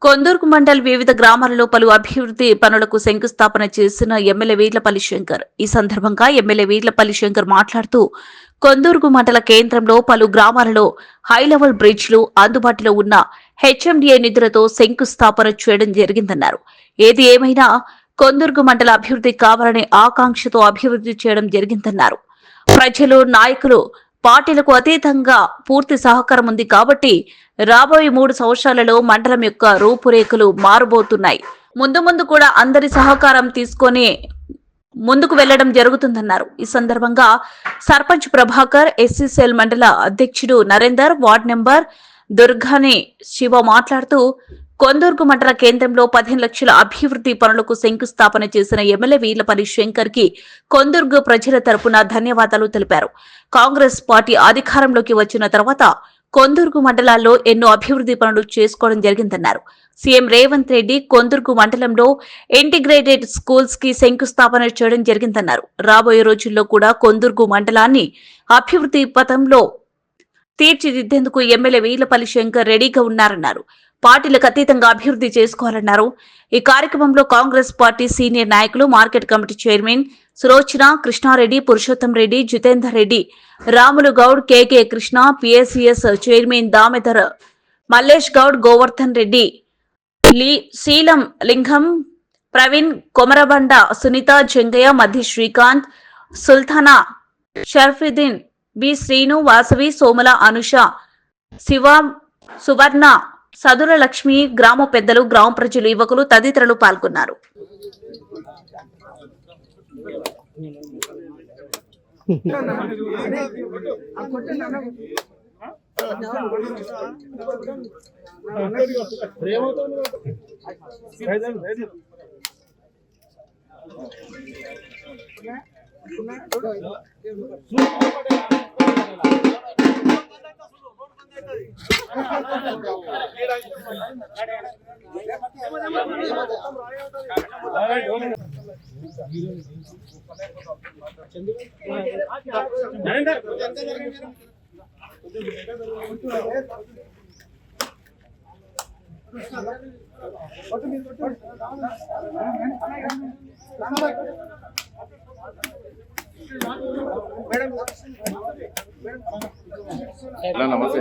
కొందూర్గు మండల్ వివిధ గ్రామాలలో పలు అభివృద్ధి పనులకు శంకుస్థాపన చేసిన ఎమ్మెల్యే వీర్లపల్లి శంకర్. ఈ సందర్భంగా ఎమ్మెల్యే వీర్లపల్లి శంకర్ మాట్లాడుతూ కొందూర్గు మండల కేంద్రంలో పలు గ్రామాలలో హైలెవెల్ బ్రిడ్జ్లు అందుబాటులో ఉన్న హెచ్ఎండిఏ నిధులతో శంకుస్థాపన చేయడం జరిగిందన్నారు. ఏది ఏమైనా కొందూర్గు మండల అభివృద్ధి కావాలనే ఆకాంక్షతో అభివృద్ధి చేయడం జరిగిందన్నారు. ప్రజలు, నాయకులు, పార్టీలకు అతీతంగా పూర్తి సహకారం ఉంది కాబట్టి రాబోయే 3 సంవత్సరాలలో మండలం యొక్క రూపురేఖలు మారబోతున్నాయి. ముందు కూడా అందరి సహకారం తీసుకొని ముందుకు వెళ్లడం జరుగుతుందన్నారు. ఈ సందర్భంగా సర్పంచ్ ప్రభాకర్, ఎస్సీసీఎల్ మండల అధ్యక్షుడు నరేందర్, వార్డు నెంబర్ దుర్గాని శివ మాట్లాడుతూ కొందూర్గు మండల కేంద్రంలో 15 లక్షల అభివృద్ధి పనులకు శంకుస్థాపన చేసిన ఎమ్మెల్యే వీర్లపల్లి శంకర్ కి కొందూర్గు ప్రజల తరపున ధన్యవాదాలు తెలిపారు. కాంగ్రెస్ పార్టీ అధికారంలోకి వచ్చిన తర్వాత కొందూర్గు మండలాల్లో ఎన్నో అభివృద్ధి పనులు చేసుకోవడం జరిగిందన్నారు. సీఎం రేవంత్ రెడ్డి కొందూర్గు మండలంలో ఇంటిగ్రేటెడ్ స్కూల్స్ కి శంకుస్థాపన చేయడం జరిగిందన్నారు. రాబోయే రోజుల్లో కూడా కొందూర్గు మండలాన్ని అభివృద్ధి పథంలో తీర్చిదిద్దేందుకు ఎమ్మెల్యే వీర్లపల్లి శంకర్ రెడీగా ఉన్నారన్నారు. పార్టీలకు అతీతంగా అభివృద్ధి చేసుకోవాలన్నారు. ఈ కార్యక్రమంలో కాంగ్రెస్ పార్టీ సీనియర్ నాయకులు, market committee chairman Sulochana, Krishna Reddy, Purushottam Reddy, Jitender Reddy, Ramulu Goud, KK Krishna, PSCS chairman Damodar, Mallesh Goud, Govardhan Reddy, Sheelam Lingam, Praveen, Komarabanda Sunitha, Jangaiah, మధ్య శ్రీకాంత్, సుల్తానా, షర్ఫుద్దీన్, బి శ్రీను, వాసవి, సోమల, అనుష, శివ, సువర్ణ, సదుర లక్ష్మి, గ్రామ పెద్దలు, గ్రామ ప్రజలు, యువకులు తదితరులు పాల్గొన్నారు. నమస్తే.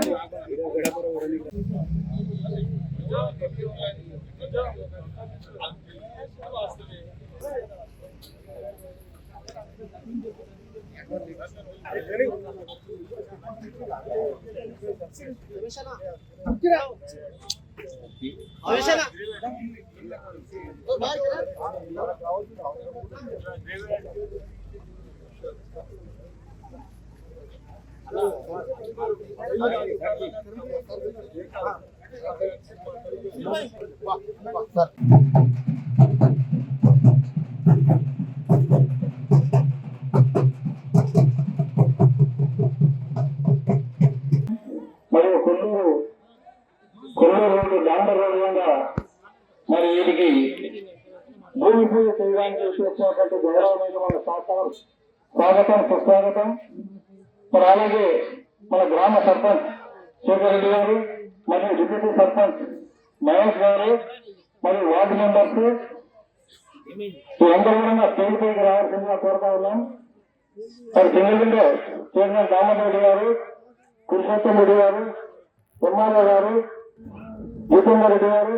మరియు కొల్లూరు రోడ్డు డాంబర్ రోడ్డు గుండా మరి వీటికి భూమి పూజ చేయడానికి వచ్చినటువంటి గౌరవమైన మన స్వాగతం, సుస్వాగతం. మరి అలాగే మన గ్రామ సర్పంచ్ శేఖర్ రెడ్డి గారు, మరియు డిప్యూటీ సర్పంచ్ మహేష్ గారు, మరియు వార్డు మెంబర్స్ వీరందరూ కూడా స్టేజ్ పైకి రావాల్సిందిగా కోరుతా ఉన్నాం. మరి సింగిల్ చైర్మన్ దామోదర్ రెడ్డి గారు, పురుషోత్తం రెడ్డి గారు, ఎంఆర్ఓ గారు, జితేందర్ రెడ్డి గారు,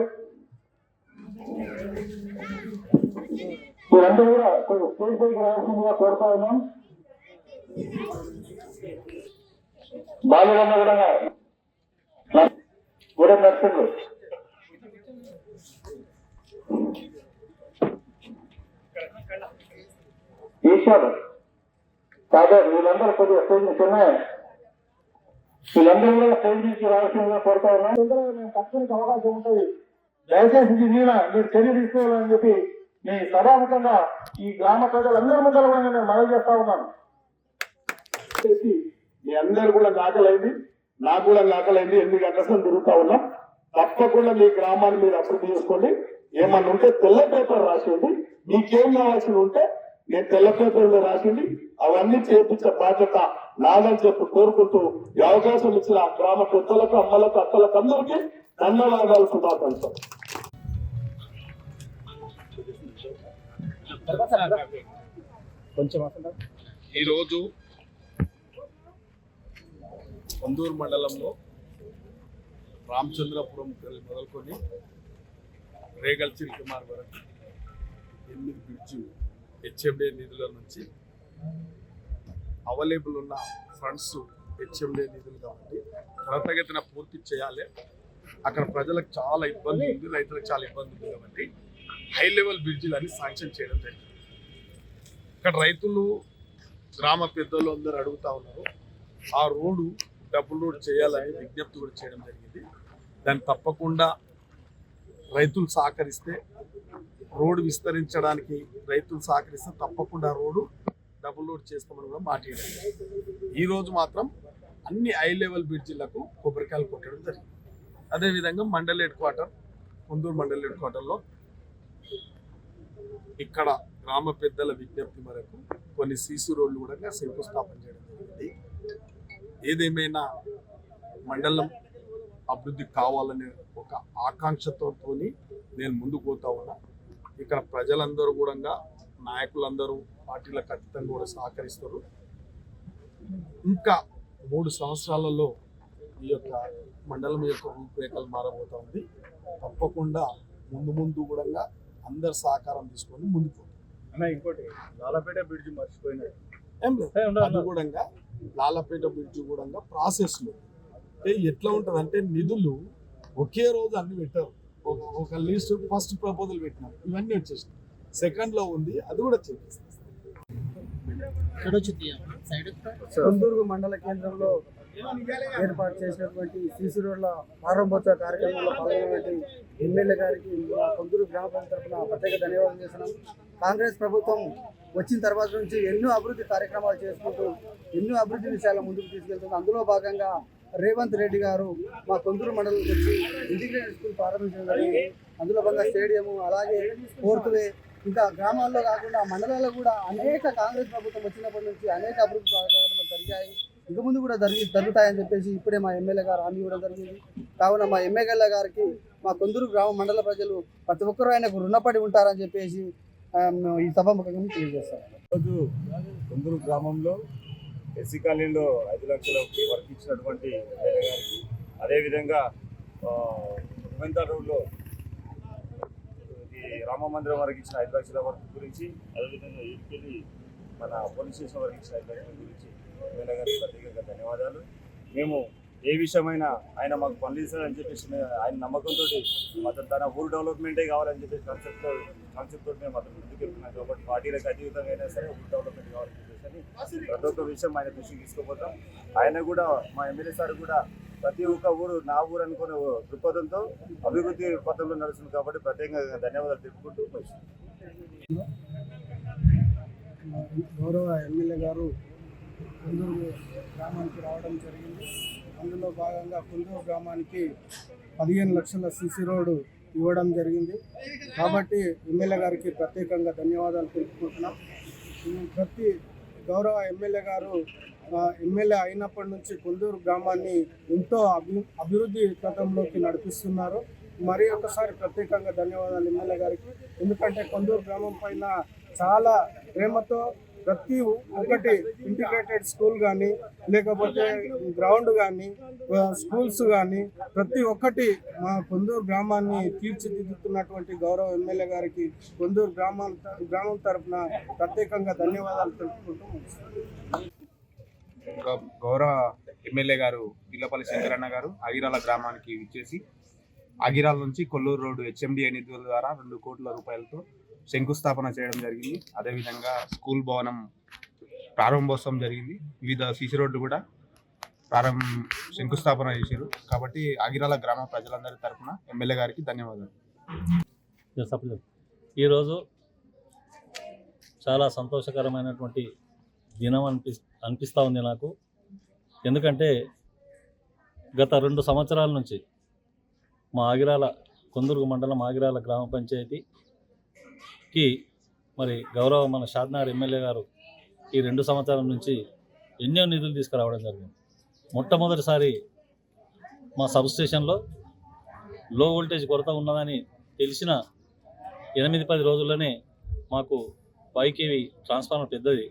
వీరందరూ కూడా స్టేజ్ పైకి రావాల్సిందిగా కోరుతా ఉన్నాం. బాలుగన్న కూడా నర్సింగ్ ఈశ్వర్ కాదర్ వీళ్ళందరూ కొద్దిగా స్టేజ్ చిన్న వీళ్ళందరూ కూడా స్టేజ్ నుంచి రావాల్సిందిగా కోరుతా ఉన్నాం. మేము తప్పనికి అవకాశం ఉంటుంది. దయచేసి మీరు చర్య తీసుకోవాలని చెప్పి మీ సభాముఖంగా ఈ గ్రామ ప్రజలందరి ముందర కూడా నేను మనవి చేస్తా ఉన్నాను. మీ అందరు కూడా నాకలైంది, నాకు కూడా నాకలైంది. 8 గంటల తిరుగుతా ఉన్నాం. తప్పకుండా మీ గ్రామాన్ని మీరు అభివృద్ధి చేసుకోండి. ఏమన్నా ఉంటే తెల్ల పేపర్ రాసింది, మీకేం కావాల్సి ఉంటే నేను తెల్ల పేపర్లో రాసింది అవన్నీ చేపించే బాధ్యత నాదని చెప్పి కోరుకుంటూ ఈ అవకాశం ఇచ్చిన గ్రామ పెద్దలకు, అమ్మలకు, అక్కలకు అందరికీ ధన్యవాదాలు, శుభాకాంక్షలు. ఈరోజు కొందూరు మండలంలో రామచంద్రపురం మొదలుకొని రేగల్ చిల్కుమార్ వరకు 8 బ్రిడ్జి హెచ్ఎండే నిధుల నుంచి అవైలబుల్ ఉన్న ఫండ్స్ హెచ్ఎండే నిధులు కాబట్టి త్వరితగతిన పూర్తి చేయాలి. అక్కడ ప్రజలకు చాలా ఇబ్బంది ఉంది, రైతులకు చాలా ఇబ్బంది ఉంది కాబట్టి హై లెవెల్ బ్రిడ్జిలు అని శాంక్షన్ చేయడం జరిగింది. ఇక్కడ రైతులు గ్రామ పెద్దలు అందరూ అడుగుతా ఉన్నారు. ఆ రోడ్డు డబుల్ రోడ్ చేయాలని విజ్ఞప్తి కూడా చేయడం జరిగింది. దాన్ని తప్పకుండా రైతులు సహకరిస్తే, రోడ్డు విస్తరించడానికి రైతులు సహకరిస్తే తప్పకుండా రోడ్డు డబుల్ రోడ్ చేస్తామని కూడా మాట్లాడారు. ఈరోజు మాత్రం అన్ని హై లెవెల్ బ్రిడ్జిలకు కొబ్బరికాయలు కొట్టడం జరిగింది. అదేవిధంగా mandal head quarter, Konduru mandal head క్వార్టర్లో ఇక్కడ గ్రామ పెద్దల విజ్ఞప్తి మేరకు కొన్ని సీసీ రోడ్లు కూడా శంకుస్థాపన చేయడం జరిగింది. ఏదేమైనా మండలం అభివృద్ధి కావాలనే ఒక ఆకాంక్షతో నేను ముందుకు పోతా ఉన్నా. ఇక్కడ ప్రజలందరూ కూడా, నాయకులందరూ పార్టీలకు అతీతంగా కూడా సహకరిస్తారు. ఇంకా 3 సంవత్సరాలలో ఈ యొక్క మండలం యొక్క రూపురేఖలు మారబోతా ఉంది. తప్పకుండా ముందు కూడా అందరు సహకారం తీసుకొని ముందుకు. ఇంకోటి లాలపేట బ్రిడ్జ్ మర్చిపోయినాయి. అది కూడా లాలపేట బ్రిడ్జ్ కూడా ప్రాసెస్లో ఎట్లా ఉంటుంది అంటే, నిధులు ఒకే రోజు అన్ని పెట్టారు. ఒక లిస్ట్ ఫస్ట్ ప్రపోజల్ పెట్టినాం, ఇవన్నీ వచ్చేసినాయి. సెకండ్లో ఉంది, అది కూడా చేపిస్తాం. కొందూరు మండల కేంద్రంలో ఏర్పాటు చేసినటువంటి సీసీ రోడ్ల ప్రారంభోత్సవ కార్యక్రమంలో పాల్గొన్నటువంటి ఎమ్మెల్యే గారికి కొందూరు గ్రామ పంచాయతీ తరఫున ప్రత్యేక ధన్యవాదాలు చేస్తున్నాం. కాంగ్రెస్ ప్రభుత్వం వచ్చిన తర్వాత నుంచి ఎన్నో అభివృద్ధి కార్యక్రమాలు చేసుకుంటూ ఎన్నో అభివృద్ధి విషయాల ముందుకు తీసుకెళ్తుంది. అందులో భాగంగా రేవంత్ రెడ్డి గారు మా కొందూరు మండలంకి వచ్చి ఇంటిగ్రేటెడ్ స్కూల్ ప్రారంభించడం జరిగింది. అందులో భాగంగా స్టేడియము, అలాగే ఫోర్త్ వే, ఇంకా గ్రామాల్లో కాకుండా మండలాల్లో కూడా అనేక కాంగ్రెస్ ప్రభుత్వం వచ్చినప్పటి నుంచి అనేక అభివృద్ధి కార్యక్రమాలు జరిగాయి. ఇక ముందు కూడా జరుగుతాయని చెప్పేసి ఇప్పుడే మా ఎమ్మెల్యే గారు హామీ ఇవ్వడం జరిగింది. కావున మా ఎమ్మెల్యే గారికి మా కొందూరు గ్రామ మండల ప్రజలు ప్రతి ఒక్కరూ ఆయనకు రుణపడి ఉంటారని చెప్పేసి ఈ సభాముఖంగా తెలియజేస్తాను. ఈరోజు కొందూరు గ్రామంలో ఎస్సీ కాలనీలో 5 లక్షల వర్క్ ఇచ్చినటువంటి ఎమ్మెల్యే గారికి, అదేవిధంగా ఉమెన్తా రోడ్లో రామ మందిరం వరకు ఇచ్చిన 5 లక్షల వర్క్ గురించి, అదేవిధంగా ఈడికెళ్ళి మన పోలీస్ స్టేషన్ వరకు ఇచ్చిన 5 లక్షల గురించి ఎమ్మెల్యే గారికి ప్రత్యేకంగా ధన్యవాదాలు. మేము ఏ విషయమైనా ఆయన మాకు పనులు ఇస్తారని చెప్పేసి ఆయన నమ్మకంతో తన ఊరు డెవలప్మెంటే కావాలని చెప్పేసి కాన్సెప్ట్తో మేము అతను ముందుకు వెళ్తున్నాం. కాబట్టి పార్టీలకు అతీతంగా అయినా సరే ఊరు డెవలప్మెంట్ కావాలని చెప్పేసి ప్రతి ఒక్క విషయం ఆయన దృష్టికి తీసుకుపోతాం. ఆయన కూడా, మా ఎమ్మెల్యే సార్ కూడా ప్రతి ఒక్క ఊరు నా ఊరు అనుకునే దృక్పథంతో అభివృద్ధి పథంలో నడుస్తుంది. కాబట్టి ప్రత్యేకంగా ధన్యవాదాలు తెలుపుకుంటూ గౌరవ ఎమ్మెల్యే గారు కొందూరు గ్రామానికి రావడం జరిగింది. అందులో భాగంగా కొందూరు గ్రామానికి 15 లక్షల సీసీ రోడ్డు ఇవ్వడం జరిగింది. కాబట్టి ఎమ్మెల్యే గారికి ప్రత్యేకంగా ధన్యవాదాలు తెలుపుకుంటున్నాం. ప్రతి గౌరవ ఎమ్మెల్యే గారు ఎమ్మెల్యే అయినప్పటి నుంచి కొందూరు గ్రామాన్ని ఎంతో అభివృద్ధి పథంలోకి నడిపిస్తున్నారు. మరి ఒకసారి ప్రత్యేకంగా ధన్యవాదాలు ఎమ్మెల్యే గారికి. ఎందుకంటే కొందూరు గ్రామం పైన చాలా ప్రేమతో ప్రతి ఒక్కటి ఇంటిగ్రేటెడ్ స్కూల్ కానీ, లేకపోతే గ్రౌండ్ కానీ, స్కూల్స్ కానీ ప్రతి ఒక్కటి మా కొందూరు గ్రామాన్ని తీర్చిదిద్దుతున్నటువంటి గౌరవ ఎమ్మెల్యే గారికి కొందూరు గ్రామం తరఫున ప్రత్యేకంగా ధన్యవాదాలు తెలుపుకుంటూ గౌరవ ఎమ్మెల్యే గారు పిల్లపల్లి శంకరన్న గారు ఆగిరాల గ్రామానికి విచ్చేసి ఆగిరాల నుంచి కొల్లూరు రోడ్డు హెచ్ఎండి నిధుల ద్వారా 2 కోట్ల రూపాయలతో శంకుస్థాపన చేయడం జరిగింది. అదేవిధంగా స్కూల్ భవనం ప్రారంభోత్సవం జరిగింది. వివిధ సీసీ రోడ్లు కూడా శంకుస్థాపన చేశారు. కాబట్టి ఆగిరాల గ్రామ ప్రజలందరి తరఫున ఎమ్మెల్యే గారికి ధన్యవాదాలు. ఈరోజు చాలా సంతోషకరమైనటువంటి దినం అనిపిస్తూ ఉంది నాకు. ఎందుకంటే గత 2 సంవత్సరాల నుంచి మా ఆగిరాల కొందూరు మండలం ఆగిరాల గ్రామ పంచాయతీకి మరి గౌరవ మన షాద్నగర్ ఎమ్మెల్యే గారు ఈ 2 సంవత్సరాల నుంచి ఎన్నో నిధులు తీసుకురావడం జరిగింది. మొట్టమొదటిసారి మా సబ్స్టేషన్లో లో వోల్టేజ్ కొరత ఉన్నదని తెలిసిన 8-10 రోజుల్లోనే మాకు 5 kV ట్రాన్స్ఫార్మర్ పెద్దది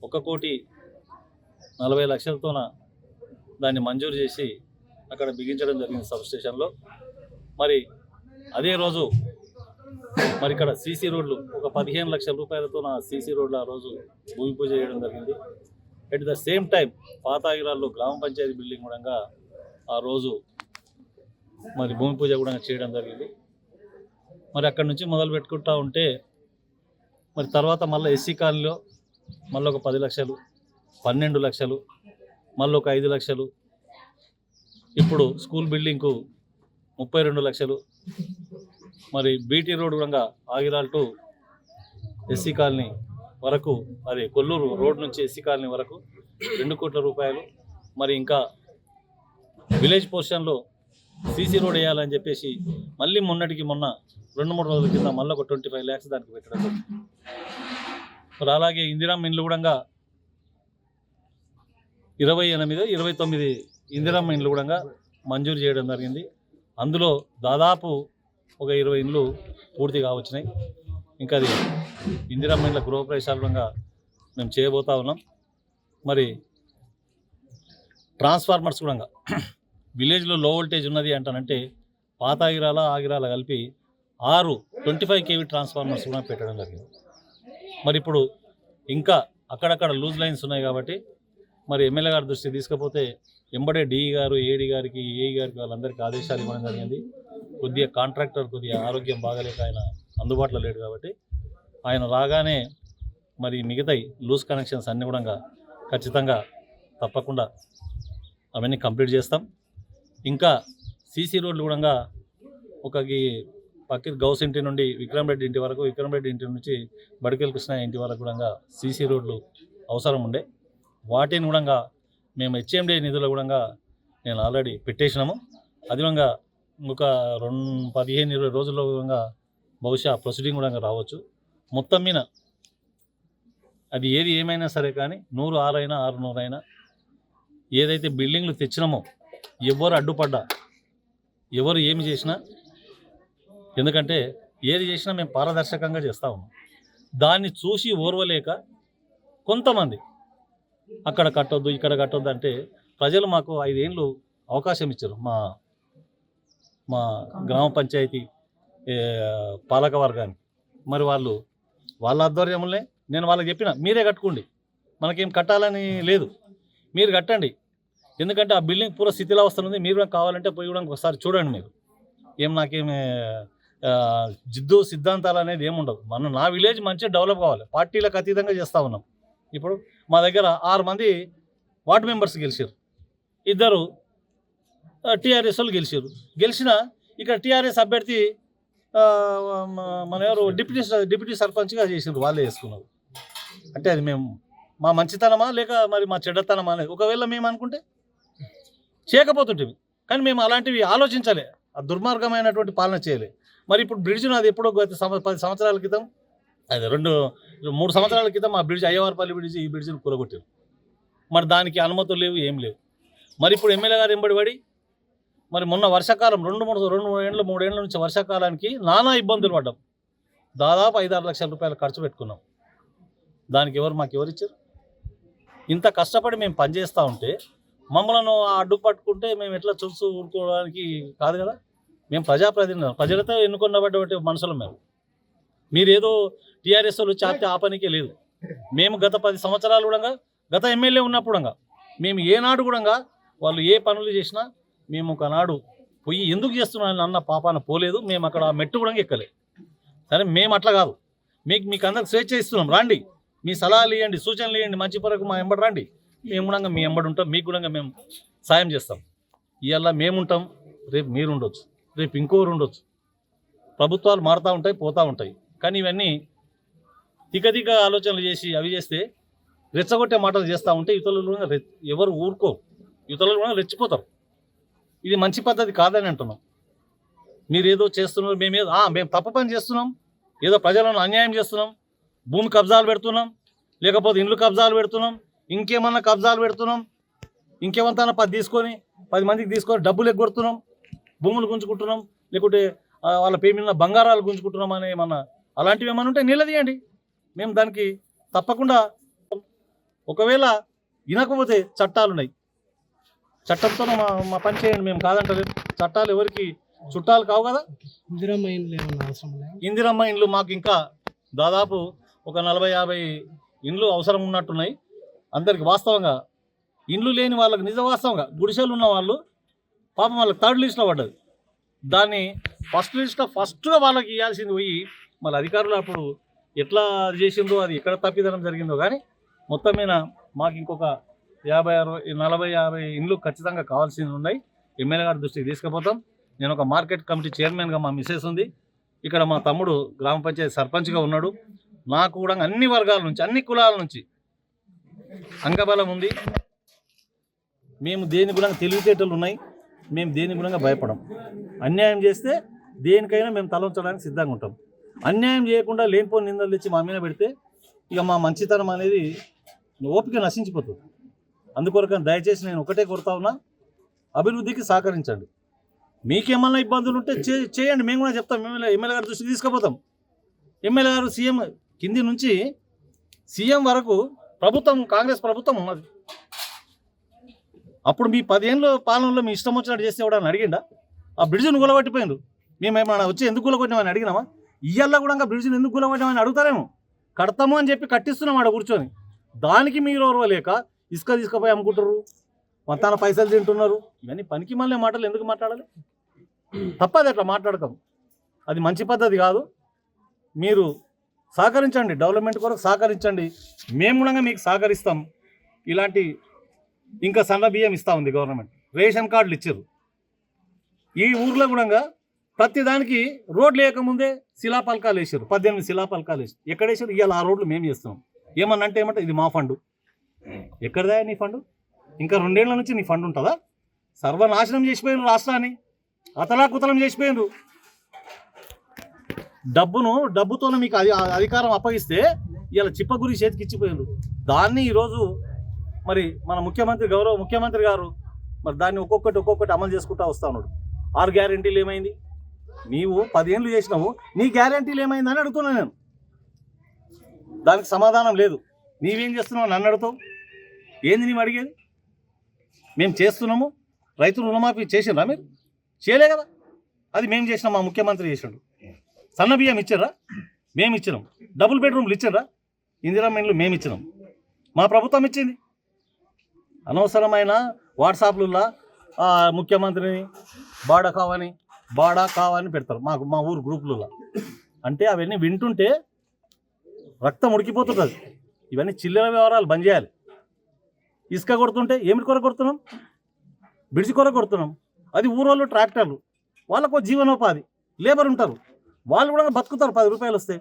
1,40,00,000తోన దాన్ని మంజూరు చేసి అక్కడ బిగించడం జరిగింది సబ్ స్టేషన్లో. మరి అదే రోజు మరి ఇక్కడ సీసీ రోడ్లు ఒక 15 లక్షల రూపాయలతో సీసీ రోడ్లు ఆ రోజు భూమి పూజ చేయడం జరిగింది. అట్ ద సేమ్ టైం పాత ఆగిరాల్లో గ్రామ పంచాయతీ బిల్డింగ్ కూడా ఆ రోజు మరి భూమి పూజ కూడా చేయడం జరిగింది. మరి అక్కడి నుంచి మొదలు పెట్టుకుంటా ఉంటే మరి తర్వాత మళ్ళీ ఎస్సీ కాలనీలో మళ్ళీ ఒక 10 లక్షలు, 12 లక్షలు, మళ్ళీ ఒక 5 లక్షలు, ఇప్పుడు స్కూల్ బిల్డింగ్కు 32 లక్షలు, మరి బీటీ రోడ్ కూడా ఆగిరాల్ టు ఎస్సీ కాలనీ వరకు, అది కొల్లూరు రోడ్ నుంచి ఎస్సీ కాలనీ వరకు 2 కోట్ల రూపాయలు. మరి ఇంకా విలేజ్ పోర్షన్లో సీసీ రోడ్ వేయాలని చెప్పేసి మళ్ళీ మొన్నటికి మొన్న 2-3 రోజుల కింద మళ్ళీ ఒక 25 lakhs దానికి పెట్టడం జరిగింది. మరి అలాగే ఇందిరామ్మ ఇండ్లు కూడా 29 ఇందిరామ్మ ఇండ్లు కూడా మంజూరు చేయడం జరిగింది. అందులో దాదాపు ఒక 20 ఇండ్లు పూర్తిగా వచ్చినాయి. ఇంకా అది ఇందిరామ్మ ఇండ్ల గృహప్రవేశాలు కూడా మేము చేయబోతా ఉన్నాం. మరి ట్రాన్స్ఫార్మర్స్ కూడా విలేజ్లో లో వోల్టేజ్ ఉన్నది అంటానంటే పాత ఆగిరాల కలిపి 6 25 kV ట్రాన్స్ఫార్మర్స్ కూడా పెట్టడం జరిగింది. మరి ఇప్పుడు ఇంకా అక్కడక్కడ లూజ్ లైన్స్ ఉన్నాయి కాబట్టి మరి ఎమ్మెల్యే గారి దృష్టికి తీసుకపోతే ఎంబడే డిఈ గారు, ఏడీ గారికి, ఏఈ గారికి వాళ్ళందరికీ ఆదేశాలు ఇవ్వడం జరిగింది. కొద్దిగా కాంట్రాక్టర్ కొద్దిగా ఆరోగ్యం బాగాలేక ఆయన అందుబాటులో లేడు కాబట్టి ఆయన రాగానే మరి మిగతా లూజ్ కనెక్షన్స్ అన్నీ కూడా ఖచ్చితంగా తప్పకుండా అవన్నీ కంప్లీట్ చేస్తాం. ఇంకా సీసీ రోడ్లు కూడా ఒక పక్కన గౌస్ ఇంటి నుండి విక్రమ్ రెడ్డి ఇంటి వరకు, విక్రమ్ రెడ్డి ఇంటి నుంచి బడికెల్ కృష్ణ ఇంటి వరకు కూడా సీసీ రోడ్లు అవసరం ఉండే. వాటిని కూడా మేము హెచ్ఎండి నిధులు కూడా నేను ఆల్రెడీ పెట్టేసినాము. అది కూడా ఒక 15-20 రోజుల్లో కూడా బహుశా ప్రొసీడింగ్ కూడా రావచ్చు. మొత్తం మీద అది ఏది ఏమైనా సరే కానీ 100 అయినా 600 అయినా ఏదైతే బిల్డింగ్లు తెచ్చినామో ఎవరు అడ్డుపడ్డా, ఎవరు ఏమి చేసినా, ఎందుకంటే ఏది చేసినా మేము పారదర్శకంగా చేస్తూ ఉన్నాం. దాన్ని చూసి ఓర్వలేక కొంతమంది అక్కడ కట్టొద్దు, ఇక్కడ కట్టొద్దు అంటే ప్రజలు మాకు 5 ఏళ్ళు అవకాశం ఇచ్చారు. మా గ్రామ పంచాయతీ పాలక వర్గానికి. మరి వాళ్ళ ఆధ్వర్యంలో నేను వాళ్ళకి చెప్పిన, మీరే కట్టుకోండి, మనకేం కట్టాలని లేదు, మీరు కట్టండి. ఎందుకంటే ఆ బిల్డింగ్ పూర స్థితిలో వస్తుంది. మీరు కావాలంటే పోయి కూడా ఒకసారి చూడండి. మీరు నాకేమి జిద్దు సిద్ధాంతాలు అనేది ఏముండదు. నా విలేజ్ మంచిగా డెవలప్ కావాలి, పార్టీలకు అతీతంగా చేస్తూ ఉన్నాం. ఇప్పుడు మా దగ్గర 6 మంది వార్డు మెంబర్స్ గెలిచారు, 2 టీఆర్ఎస్ వాళ్ళు గెలిచిన ఇక్కడ టీఆర్ఎస్ అభ్యర్థి మన ఎవరు డిప్యూటీ సర్పంచ్గా చేసారు, వాళ్ళే వేసుకున్నారు. అంటే అది మా మంచితనమా లేక మరి మా చెడ్డతనమా అనేది ఒకవేళ మేము అనుకుంటే చేయకపోతుంటే, కానీ మేము అలాంటివి ఆలోచించాలి, ఆ దుర్మార్గమైనటువంటి పాలన చేయలే. మరి ఇప్పుడు బ్రిడ్జ్ను అది ఎప్పుడో 10 సంవత్సరాల క్రితం, అది 2-3 సంవత్సరాల క్రితం ఆ బ్రిడ్జ్, అయ్యవారపల్లి బ్రిడ్జ్, ఈ బ్రిడ్జ్ను కూలగొట్టారు. మరి దానికి అనుమతులు లేవు, ఏం లేవు. మరి ఇప్పుడు ఎమ్మెల్యే గారు ఎంబడి మరి మొన్న వర్షాకాలం 2-3 ఏళ్ళ నుంచి వర్షాకాలానికి నానా ఇబ్బందులు పడ్డాం. దాదాపు 5-6 లక్షల రూపాయలు ఖర్చు పెట్టుకున్నాం. దానికి మాకు ఎవరు ఇచ్చారు? ఇంత కష్టపడి మేము పనిచేస్తూ ఉంటే మమ్మల్ని అడ్డు పట్టుకుంటే మేము ఎట్లా చూస్తూ ఊరుకోవడానికి కాదు కదా. మేము ప్రజాప్రతినిధులు, ప్రజలతో ఎన్నుకున్నటువంటి మనుషులు మేము. మీరేదో టీఆర్ఎస్ వాళ్ళు చాపితే ఆ పనికే లేదు. మేము గత 10 సంవత్సరాలు కూడా, గత ఎమ్మెల్యే ఉన్నప్పుడు మేము ఏనాడు కూడా వాళ్ళు ఏ పనులు చేసినా మేము ఒకనాడు పోయి ఎందుకు చేస్తున్నాను అన్న పాపాన పోలేదు. మేము అక్కడ మెట్టు కూడా ఎక్కలే. సరే, మేము అట్లా కాదు, మీకు అందరికి స్వేచ్ఛ ఇస్తున్నాం, రండి, మీ సలహాలు ఇవ్వండి, సూచనలు ఇవ్వండి, మంచి పరకు మా ఎంబడి రండి, మేము కూడా మీ ఎంబడి ఉంటాం, మీకు కూడా మేము సాయం చేస్తాం. ఇవాళ మేముంటాం, రేపు మీరు ఉండొచ్చు, రేపు ఇంకోరు ఉండొచ్చు. ప్రభుత్వాలు మారుతూ ఉంటాయి, పోతూ ఉంటాయి. కానీ ఇవన్నీ తిక ఆలోచనలు చేసి అవి చేస్తే రెచ్చగొట్టే మాటలు చేస్తూ ఉంటే ఇతరులు ఎవరు ఊరుకో, ఇతరులు కూడా రెచ్చిపోతారు. ఇది మంచి పద్ధతి కాదని అంటున్నాం. మీరు ఏదో చేస్తున్నారు, మేము తప్పు పని చేస్తున్నాం, ఏదో ప్రజలను అన్యాయం చేస్తున్నాం, భూమి కబ్జాలు పెడుతున్నాం, లేకపోతే ఇండ్లు కబ్జాలు పెడుతున్నాం, ఇంకేమన్నా కబ్జాలు పెడుతున్నాం, ఇంకేమంతా 10 మందికి తీసుకొని డబ్బులు ఎగ్గొడుతున్నాం, భూములు గుంజుకుంటున్నాం, లేకుంటే వాళ్ళ పేరు మీద బంగారాలు గుంజుకుంటున్నాం అని ఏమన్నా అలాంటివి ఏమన్నా ఉంటే నిలదీయండి. మేము దానికి తప్పకుండా, ఒకవేళ వినకపోతే చట్టాలు ఉన్నాయి, చట్టంతో మా పని చేయండి, మేము కాదంటలేదు. చట్టాలు ఎవరికి చుట్టాలు కావు కదా. ఇందిరమ్మ ఇండ్లు మాకు ఇంకా దాదాపు ఒక 40-50 ఇండ్లు అవసరం ఉన్నట్టున్నాయి అందరికి. వాస్తవంగా ఇండ్లు లేని వాళ్ళకి నిజ వాస్తవంగా గుడిసెలు ఉన్న వాళ్ళు పాపం వాళ్ళకి 3rd లిస్ట్లో పడ్డది. దాన్ని ఫస్ట్గా వాళ్ళకి ఇవ్వాల్సింది పోయి మళ్ళీ అధికారులు అప్పుడు ఎట్లా చేసిందో, అది ఎక్కడ తప్పిదనం జరిగిందో కానీ మొత్తం మీద మాకు ఇంకొక 40-50 ఇండ్లు ఖచ్చితంగా కావాల్సింది ఉన్నాయి. ఎమ్మెల్యే గారి దృష్టికి తీసుకుపోతాం. నేను ఒక మార్కెట్ కమిటీ చైర్మన్గా మా మిసెస్ ఉంది, ఇక్కడ మా తమ్ముడు గ్రామ పంచాయతీ సర్పంచ్గా ఉన్నాడు. నాకు కూడా అన్ని వర్గాల నుంచి, అన్ని కులాల నుంచి అంగబలం ఉంది. మేము దేని గుణంగా తెలివితేటలు ఉన్నాయి, మేము దేని గుణంగా భయపడం. అన్యాయం చేస్తే దేనికైనా మేము తల ఉంచడానికి సిద్ధంగా ఉంటాం. అన్యాయం చేయకుండా లేనిపోని నిందలు తెచ్చి మా మీద పెడితే ఇక మా మంచితనం అనేది ఓపిక నశించిపోతుంది. అందుకొరకు దయచేసి నేను ఒకటే కోరుతా ఉన్నా, అభివృద్ధికి సహకరించండి. మీకేమన్నా ఇబ్బందులు ఉంటే చేయండి, మేము కూడా చెప్తాం. ఎమ్మెల్యే గారి దృష్టికి తీసుకుపోతాం. ఎమ్మెల్యే గారు సీఎం కింది నుంచి సీఎం వరకు ప్రభుత్వం, కాంగ్రెస్ ప్రభుత్వం ఉన్నది. అప్పుడు మీ 10 ఏళ్ళ పాలనలో మీ ఇష్టం వచ్చినట్టు చేస్తే ఎవడని అడిగిండా? ఆ బ్రిడ్జిని గులగొట్టిపోయిండు. మేమేమన్నా వచ్చి ఎందుకు గులగొట్టినామని అడిగినామా? ఇయ్యల్లా కూడా బ్రిడ్జిని ఎందుకు గులగొట్టినామని అడుగుతారేమో. కడతాము అని చెప్పి కట్టిస్తున్నాం ఆడ కూర్చొని. దానికి మీరు ఓర్వలేక ఇసుక తీసుకుపోయి అమ్ముకుంటారు, మొత్తాన పైసలు తింటున్నారు. ఇవన్నీ పనికి మళ్ళీ మాటలు ఎందుకు మాట్లాడాలి? తప్పది అట్లా మాట్లాడకం, అది మంచి పద్ధతి కాదు. మీరు సహకరించండి, డెవలప్మెంట్ కొరకు సహకరించండి. మేము కూడా మీకు సహకరిస్తాం. ఇలాంటి ఇంకా సన్న బియ్యం ఇస్తూ ఉంది గవర్నమెంట్, రేషన్ కార్డులు ఇచ్చారు. ఈ ఊర్లో కూడా ప్రతి దానికి రోడ్లు వేయకముందే శిలాపలకాలు వేసారు, 18 శిలాపలకాలు వేసారు. ఎక్కడ వేసారు? ఇవాళ ఆ రోడ్లు మేము చేస్తున్నాం. ఏమన్నా అంటే ఏమంటే ఇది మా ఫండు. ఎక్కడదా నీ ఫండు? ఇంకా 2 ఏళ్ల నుంచి నీ ఫండ్ ఉంటుందా? సర్వనాశనం చేసిపోయినారు రాష్ట్రాన్ని, అతలాకుతలం చేసిపోయినారు. డబ్బుతోనే మీకు అధికారం అప్పగిస్తే ఇలా చిప్పగురి చేతికి ఇచ్చిపోయినారు. దాన్ని ఈరోజు మరి మన గౌరవ ముఖ్యమంత్రి గారు మరి దాన్ని ఒక్కొక్కటి అమలు చేసుకుంటూ వస్తూ ఉన్నాడు. 6 గ్యారెంటీలు ఏమైంది? నీవు 10 ఏళ్ళు చేసినావు, నీ గ్యారెంటీలు ఏమైందని అడుగుతున్నాను నేను. దానికి సమాధానం లేదు. నీవేం చేస్తున్నావు నన్ను అడుగుతావు? ఏంది నీవు అడిగేది? మేము చేస్తున్నాము. రైతులు రుణమాఫీ చేసిండ్రా మీరు? చేయలే కదా. అది మేము చేసినాం, మా ముఖ్యమంత్రి చేసిండు. సన్న బియ్యం ఇచ్చారా? మేము ఇచ్చినాం. డబుల్ బెడ్రూమ్లు ఇచ్చారా? ఇందిరమ్మ ఇండ్లు మేము ఇచ్చినాం, మా ప్రభుత్వం ఇచ్చింది. అనవసరమైన వాట్సాప్లలో ముఖ్యమంత్రిని బాడా కావని పెడతారు మా ఊరు గ్రూపులలో. అంటే అవన్నీ వింటుంటే రక్తం ఉడికిపోతుంది. ఇవన్నీ చిల్లర వ్యవహారాలు బంద్ చేయాలి. ఇసుక కొడుతుంటే ఏమిటి కొరకు కొడుతున్నాం? బ్రిడ్జి కొరకు కొడుతున్నాం. అది ఊరోళ్ళు ట్రాక్టర్లు, వాళ్ళకు జీవనోపాధి, లేబర్ ఉంటారు, వాళ్ళు కూడా బతుకుతారు. 10 రూపాయలు వస్తే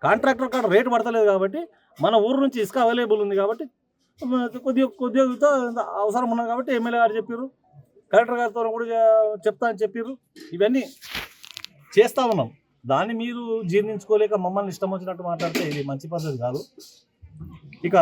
కాంట్రాక్టర్ కాడ రేటు పడతలేదు కాబట్టి మన ఊరు నుంచి ఇసుక అవైలబుల్ ఉంది కాబట్టి కొద్దిగా అవసరం ఉన్నది కాబట్టి ఎమ్మెల్యే గారు చెప్పారు, కలెక్టర్ గారితో కూడా చెప్తా అని చెప్పారు. ఇవన్నీ చేస్తూ ఉన్నాం. దాన్ని మీరు జీర్ణించుకోలేక మమ్మల్ని ఇష్టం వచ్చినట్టు మాట్లాడితే ఇది మంచి పద్ధతి కాదు. ఇక